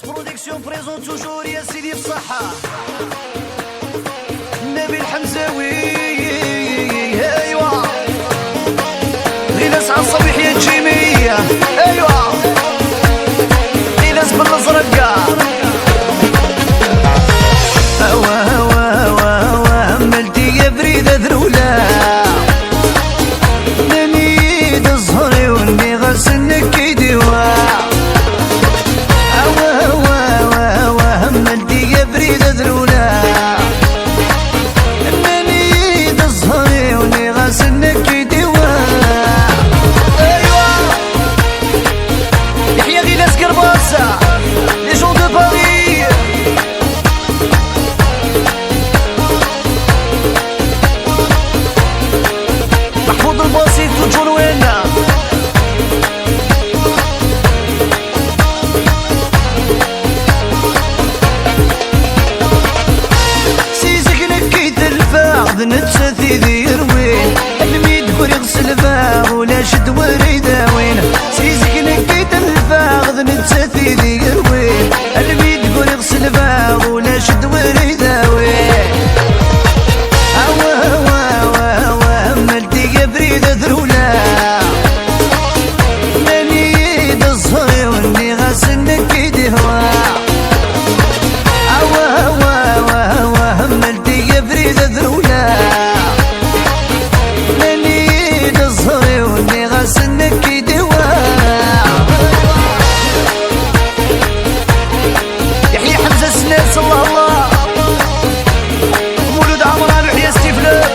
برودكسيون بريزون توجور يا سيدي بصحة نبيل حمزاوي. ايوا غيناس عالصبيح يا جيمية. ايوا غيناس بالازرق. ملتي يا بريدة ذرولا ننيد الزهري وني غسنك كيديوا. ملتي يا بريدة ذرولا ننيد الزهري وني غسنك كيديوا. ايوا يحيى غيناس كرباسة لي جون دو باري. محفوظ البسيط وجون وينا سيزك نكيت الفاغ نتسثي ذي روين الميد كور يغسل فاغ ولا شد وريدا وين. سيزك نكيت الفاغ نتسثي ذي روين الميد كور يغسل فاغ ولا شد وريدا وين. ملتي بريدة ذرولا ننيد الصغير وني غاسنك كيديوا. ملتي بريدة ذرولا ننيد الصغير وني غاسنك كيديوا. يحيى حمزة سناس الله الله مولود عمران وحيى ستيفلر.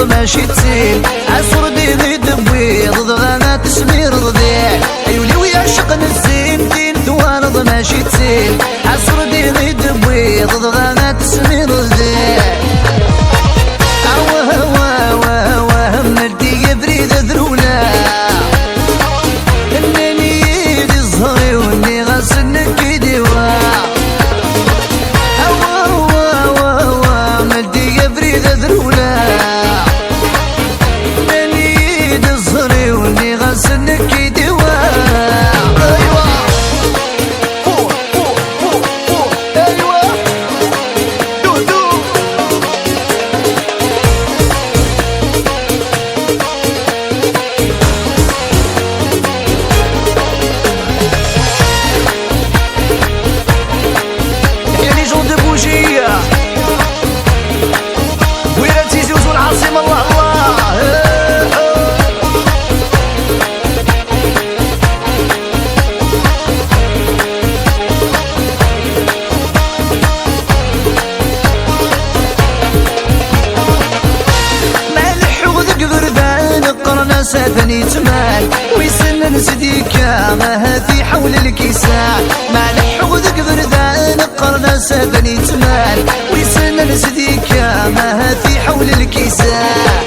ماشي تسيل عصر ديغي دبوي ضغانا تسمير ضديع. ايولي ويعشق نسين دين ثوانض ماشي تسيل عصر ديغي دبوي ضغانا تسمير ضديع. ملتي بريدة ذرولا انني دي الزهري واني غاسنك كيديوا. ملتي بريدة ذرولا غاسنك كيديوا. ايوا فوق فوق فوق فوق. ايوا دودو يحيى لي جون دو بوجية ويرا تيزي وزو العاصمة. الله الله سافني تمال ويسنن سديكا ما هذي حول الكيسان. مع الحوذك بردان قرنا سافني تمال ويسنن سديكا ما هذي حول الكيسان.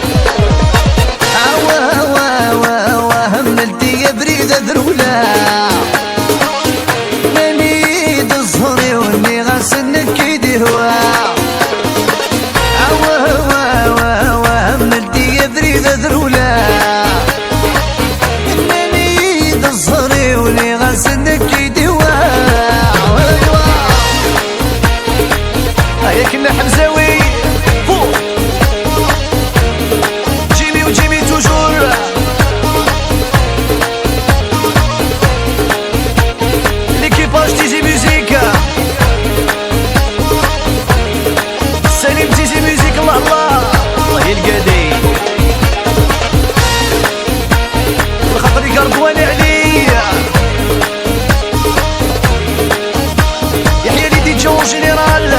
ملتي بريدة ذرولا ننيد الزهري وني غاسنك كيديوا. ملتي بريدة ذرولا ننيد الزهري وني غاسنك كيديوا. هيا كنا حمزاوي فوق جيمي وجيمي توجور. ليكيباج تيزي ميوزيكا سليم تيزي ميوزيك. الله الله الله يلقادي الخطر يقربواني عليا. يحيى لي دي جو جينيرال